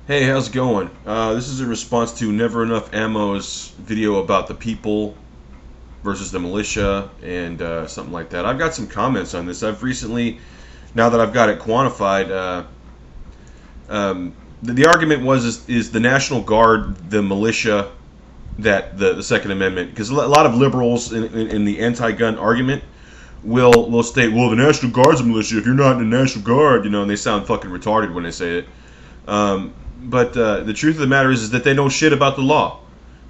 Hey, how's it going? This is in response to Never Enough Ammo's video about the people versus the militia and something like that. I've got some comments on this. I've recently, now that I've got it quantified, the argument is the National Guard the militia that the Second Amendment, because a lot of liberals in the anti-gun argument will state, well, the National Guard's a militia. If you're not in the National Guard, and they sound fucking retarded when they say it. But the truth of the matter is that they know shit about the law.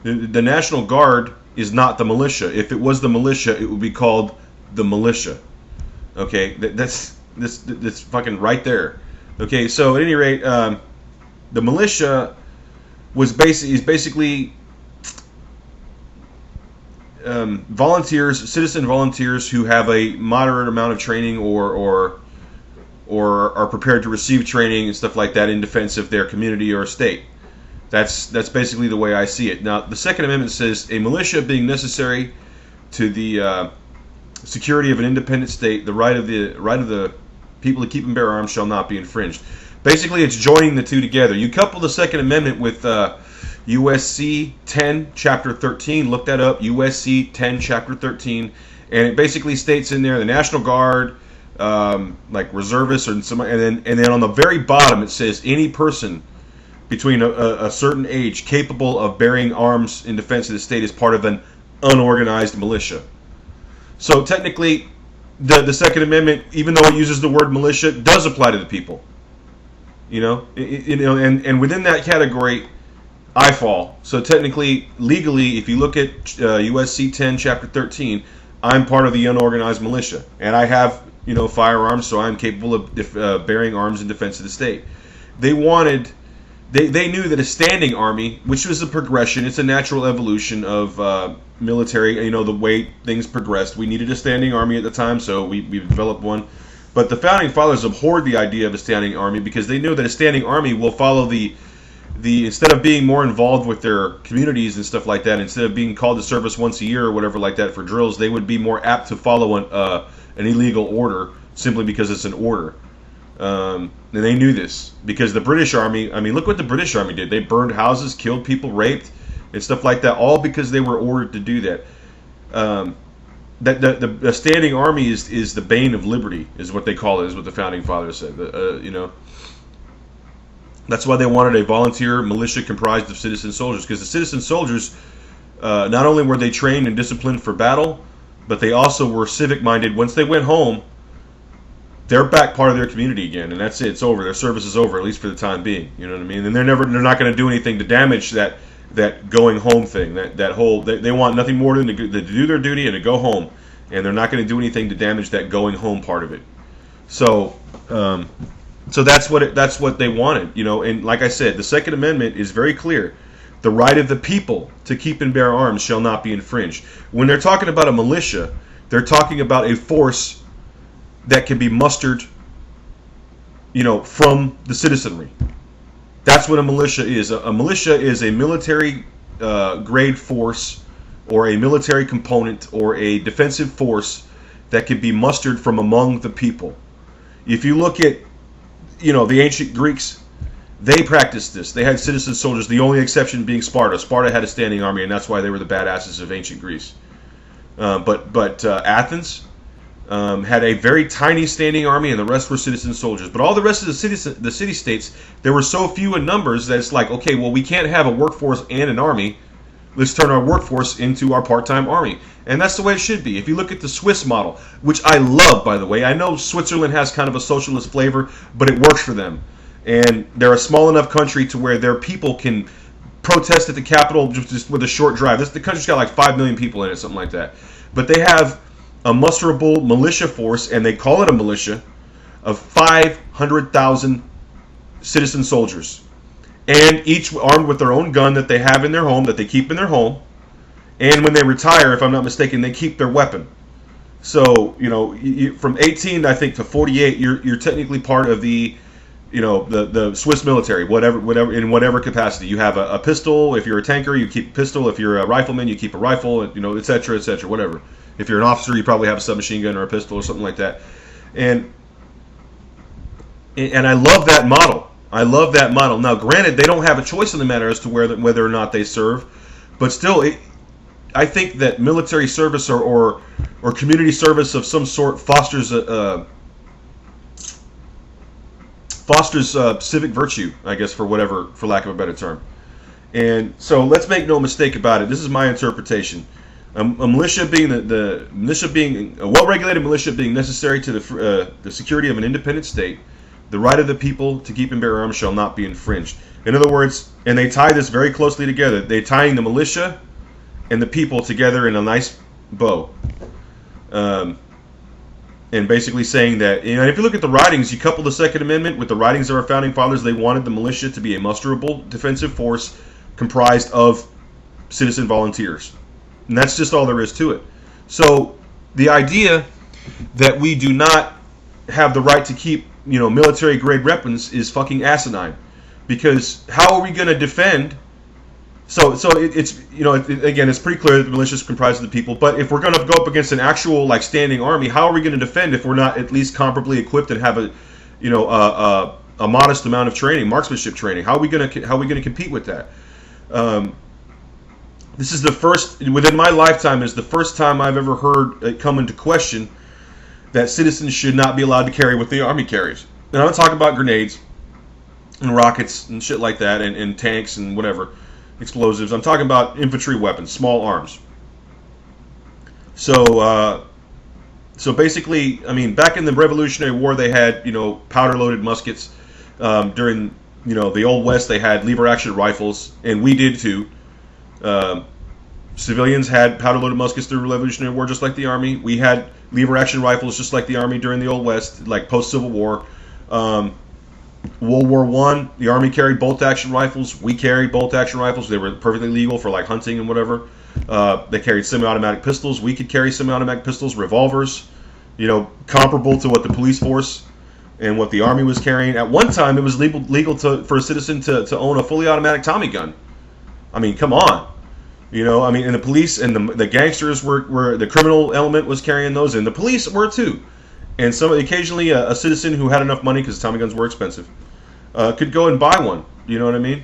The National Guard is not the militia. If it was the militia, it would be called the militia. Okay, that's fucking right there. Okay, so at any rate, the militia is basically volunteers, citizen volunteers who have a moderate amount of training or are prepared to receive training and stuff like that in defense of their community or state. That's basically the way I see it. Now, the Second Amendment says a militia being necessary to the security of an independent state, the right of the people to keep and bear arms shall not be infringed. Basically, it's joining the two together. You couple the Second Amendment with USC 10, Chapter 13. Look that up, USC 10, Chapter 13. And it basically states in there the National Guard, like reservists, and then on the very bottom it says any person between a certain age capable of bearing arms in defense of the state is part of an unorganized militia. So technically, the Second Amendment, even though it uses the word militia, does apply to the people. And within that category, I fall. So technically, legally, if you look at USC 10, Chapter 13, I'm part of the unorganized militia, and I have firearms, so I'm capable of bearing arms in defense of the state. They knew that a standing army, which was a progression, it's a natural evolution of military, the way things progressed. We needed a standing army at the time, so we developed one. But the Founding Fathers abhorred the idea of a standing army because they knew that a standing army will follow the instead of being more involved with their communities and stuff like that, instead of being called to service once a year or whatever like that for drills, they would be more apt to follow an illegal order simply because it's an order. And they knew this because the British Army, look what the British Army did. They burned houses, killed people, raped, and stuff like that, all because they were ordered to do that. The standing army is the bane of liberty, is what they call it, is what the Founding Fathers said. That's why they wanted a volunteer militia comprised of citizen soldiers, because the citizen soldiers, not only were they trained and disciplined for battle, but they also were civic-minded. Once they went home, they're back part of their community again, and that's it. It's over. Their service is over, at least for the time being. You know what I mean? And they're not going to do anything to damage that going home thing. That whole they want nothing more than to do their duty and to go home, and they're not going to do anything to damage that going home part of it. So that's what they wanted. And like I said, the Second Amendment is very clear. The right of the people to keep and bear arms shall not be infringed. When they're talking about a militia, they're talking about a force that can be mustered, from the citizenry. That's what a militia is. A militia is a military grade force or a military component or a defensive force that can be mustered from among the people. If you look at, the ancient Greeks, they practiced this. They had citizen soldiers, the only exception being Sparta. Sparta had a standing army, and that's why they were the badasses of ancient Greece. But Athens had a very tiny standing army, and the rest were citizen soldiers. But all the rest of the city-states, there were so few in numbers that it's like, okay, well, we can't have a workforce and an army. Let's turn our workforce into our part-time army. And that's the way it should be. If you look at the Swiss model, which I love, by the way. I know Switzerland has kind of a socialist flavor, but it works for them. And they're a small enough country to where their people can protest at the Capitol just with a short drive. The country's got like 5 million people in it, something like that. But they have a musterable militia force, and they call it a militia, of 500,000 citizen soldiers. And each armed with their own gun that they have in their home, that they keep in their home. And when they retire, if I'm not mistaken, they keep their weapon. So, from 18, I think, to 48, you're technically part of the Swiss military, whatever in whatever capacity. You have a pistol. If you're a tanker, you keep a pistol. If you're a rifleman, you keep a rifle, et cetera, whatever. If you're an officer, you probably have a submachine gun or a pistol or something like that. And I love that model. I love that model. Now, granted, they don't have a choice in the matter as to whether or not they serve, but still, I think that military service or community service of some sort fosters civic virtue, I guess, for lack of a better term. And so let's make no mistake about it. This is my interpretation. A militia being a well-regulated militia being necessary to the security of an independent state, the right of the people to keep and bear arms shall not be infringed. In other words, and they tie this very closely together. They're tying the militia and the people together in a nice bow. And basically saying that, if you look at the writings, you couple the Second Amendment with the writings of our founding fathers, they wanted the militia to be a musterable defensive force comprised of citizen volunteers. And that's just all there is to it. So the idea that we do not have the right to keep, military grade weapons is fucking asinine. Because how are we going to defend? So it's again, it's pretty clear that the militia is comprised of the people. But if we're going to go up against an actual standing army, how are we going to defend if we're not at least comparably equipped and have a modest amount of training, marksmanship training? How are we going to compete with that? This is the first within my lifetime is the first time I've ever heard it come into question that citizens should not be allowed to carry what the army carries. And I'm talking about grenades and rockets and shit like that, and tanks and whatever. Explosives. I'm talking about infantry weapons, small arms. So basically, back in the Revolutionary War, they had powder-loaded muskets. During the Old West, they had lever-action rifles, and we did too. Civilians had powder-loaded muskets through the Revolutionary War, just like the Army. We had lever-action rifles, just like the Army during the Old West, like post-Civil War. World War I, the Army carried bolt-action rifles. We carried bolt-action rifles. They were perfectly legal for hunting and whatever. They carried semi-automatic pistols. We could carry semi-automatic pistols, revolvers, comparable to what the police force and what the Army was carrying. At one time, it was legal for a citizen to own a fully automatic Tommy gun. Come on. And the police and the gangsters were the criminal element was carrying those, and the police were too. And occasionally a citizen who had enough money, because Tommy guns were expensive, could go and buy one. You know what I mean?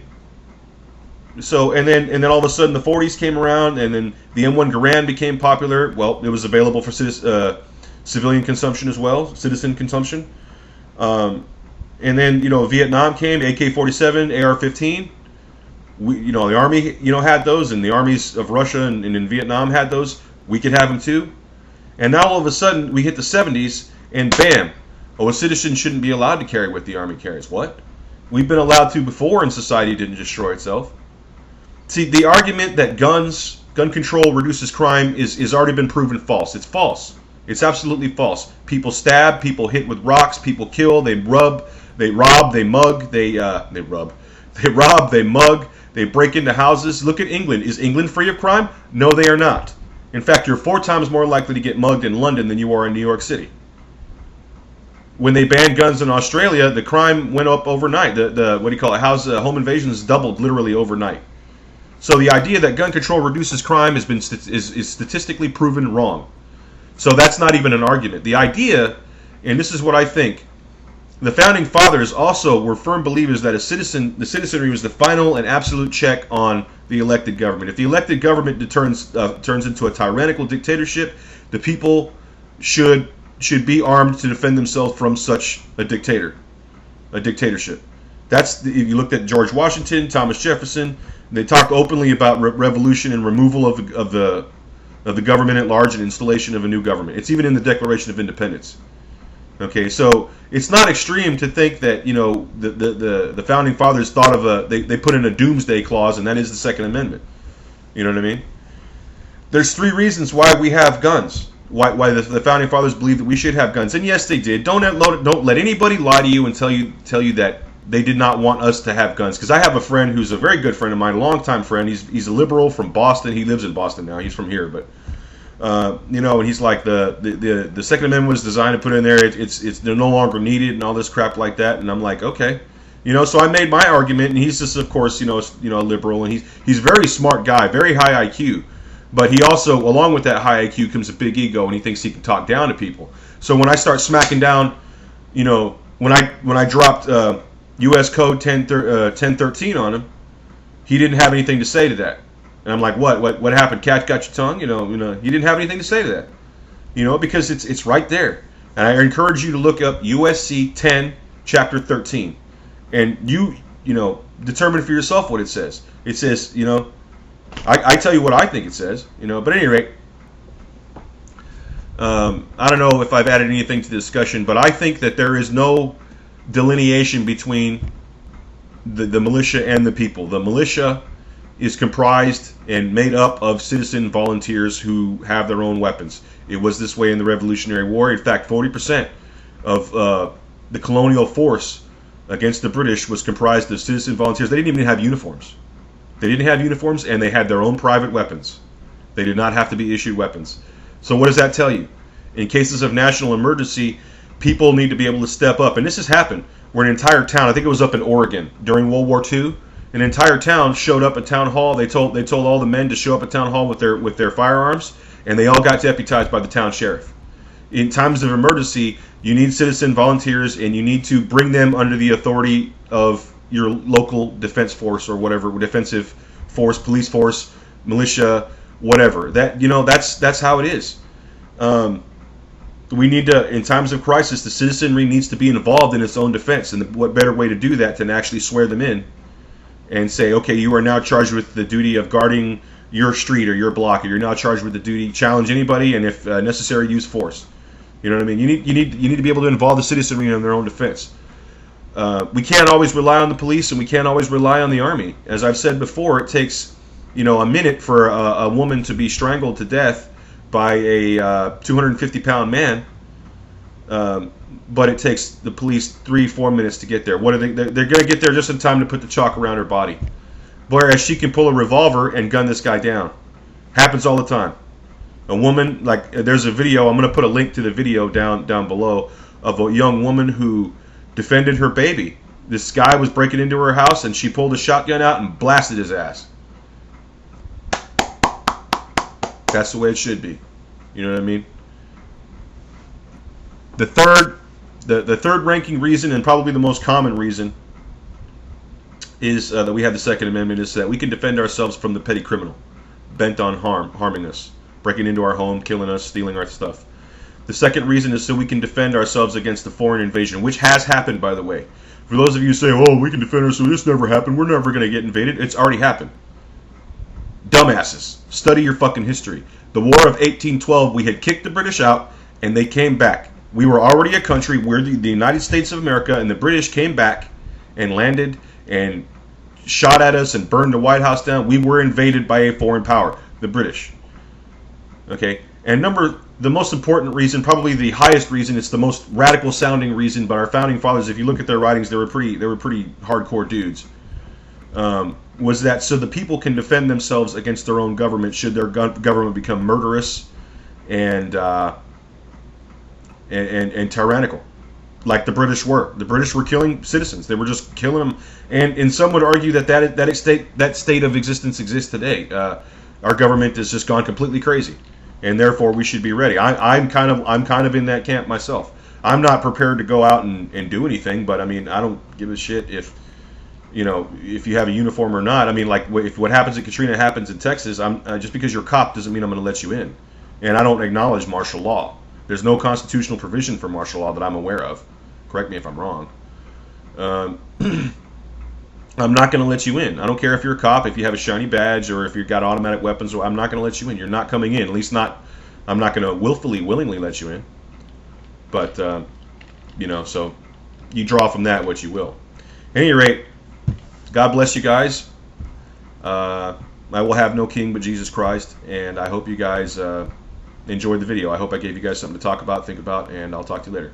So and then all of a sudden the 40s came around, and then the M1 Garand became popular. Well, it was available for civilian consumption as well, citizen consumption. And then Vietnam came, AK-47, AR-15. The Army had those, and the armies of Russia and in Vietnam had those. We could have them too. And now all of a sudden we hit the 70s. And bam, a citizen shouldn't be allowed to carry what the Army carries. What? We've been allowed to before, and society didn't destroy itself. See, the argument that gun control reduces crime is already been proven false. It's false. It's absolutely false. People stab, people hit with rocks, people kill, they rob, they mug, they rob, they mug, they break into houses. Look at England. Is England free of crime? No, they are not. In fact, you're 4 times more likely to get mugged in London than you are in New York City. When they banned guns in Australia, the crime went up overnight. Home invasions doubled literally overnight. So the idea that gun control reduces crime is statistically proven wrong. So that's not even an argument. The idea, and this is what I think, the founding fathers also were firm believers that the citizenry was the final and absolute check on the elected government. If the elected government turns into a tyrannical dictatorship, the people should be armed to defend themselves from such a dictatorship. If you looked at George Washington, Thomas Jefferson, they talked openly about revolution and removal of the government at large and installation of a new government. It's even in the Declaration of Independence. Okay, so it's not extreme to think that the founding fathers thought of they put in a doomsday clause, and that is the Second Amendment. You know what I mean? There's 3 reasons why we have guns. Why the founding fathers believed that we should have guns, and yes, they did. Don't let anybody lie to you and tell you that they did not want us to have guns. Because I have a friend who's a very good friend of mine, a longtime friend. He's a liberal from Boston. He lives in Boston now. He's from here, but and he's like the Second Amendment was designed to put in there. It's they're no longer needed and all this crap like that. And I'm like, okay, so I made my argument, and he's just, of course, a liberal, and he's a very smart guy, very high IQ. But he also, along with that high IQ, comes a big ego, and he thinks he can talk down to people. So when I start smacking down, when I dropped U.S. Code 1013 on him, he didn't have anything to say to that. And I'm like, what happened? Cat got your tongue? He didn't have anything to say to that. Because it's right there. And I encourage you to look up USC 10, chapter 13, and determine for yourself what it says. It says, I tell you what I think it says, But at any rate, I don't know if I've added anything to the discussion, but I think that there is no delineation between the militia and the people. The militia is comprised and made up of citizen volunteers who have their own weapons. It was this way in the Revolutionary War. In fact, 40% of the colonial force against the British was comprised of citizen volunteers. They didn't even have uniforms. They didn't have uniforms, and they had their own private weapons. They did not have to be issued weapons. So what does that tell you? In cases of national emergency, people need to be able to step up. And this has happened where an entire town, I think it was up in Oregon during World War II, an entire town showed up at town hall. They told all the men to show up at town hall with their firearms, and they all got deputized by the town sheriff. In times of emergency, you need citizen volunteers, and you need to bring them under the authority of your local defense force or whatever, defensive force, police force, militia, whatever. That's how it is. We need to, in times of crisis, the citizenry needs to be involved in its own defense. And what better way to do that than actually swear them in and say, okay, you are now charged with the duty of guarding your street or your block, or you're now charged with the duty challenge anybody, and if necessary, use force. You know what I mean? You need to be able to involve the citizenry in their own defense. We can't always rely on the police, and we can't always rely on the army. As I've said before, it takes a minute for a woman to be strangled to death by a 250-pound man, but it takes the police 3-4 minutes to get there. What are they? They're going to get there just in time to put the chalk around her body. Whereas she can pull a revolver and gun this guy down. Happens all the time. A woman, there's a video, I'm going to put a link to the video down below, of a young woman who defended her baby. This guy was breaking into her house, and she pulled a shotgun out and blasted his ass. That's the way it should be. You know what I mean? The third ranking reason, and probably the most common reason, is that we have the Second Amendment, is that we can defend ourselves from the petty criminal bent on harming us, breaking into our home, killing us, stealing our stuff. The second reason is so we can defend ourselves against the foreign invasion, which has happened, by the way. For those of you who say, oh, we can defend ourselves, this never happened, we're never going to get invaded, it's already happened. Dumbasses. Study your fucking history. The War of 1812, we had kicked the British out, and they came back. We were already a country, we're the United States of America, and the British came back and landed and shot at us and burned the White House down. We were invaded by a foreign power, the British. Okay? And the most important reason, probably the highest reason, it's the most radical sounding reason, but our founding fathers, if you look at their writings, they were pretty hardcore dudes. Was that so the people can defend themselves against their own government should their government become murderous and tyrannical, like the British were. The British were killing citizens. They were just killing them. And some would argue that state of existence exists today. Our government has just gone completely crazy, and therefore we should be ready. I'm kind of in that camp myself. I'm not prepared to go out and do anything, but I mean, I don't give a shit if you have a uniform or not. I mean, like, if what happens at Katrina happens in Texas, just because you're a cop doesn't mean I'm going to let you in. And I don't acknowledge martial law. There's no constitutional provision for martial law that I'm aware of. Correct me if I'm wrong. I'm not going to let you in. I don't care if you're a cop, if you have a shiny badge, or if you've got automatic weapons. I'm not going to let you in. You're not coming in. At least not. I'm not going to willingly let you in. But so you draw from that what you will. At any rate, God bless you guys. I will have no king but Jesus Christ, and I hope you guys enjoyed the video. I hope I gave you guys something to talk about, think about, and I'll talk to you later.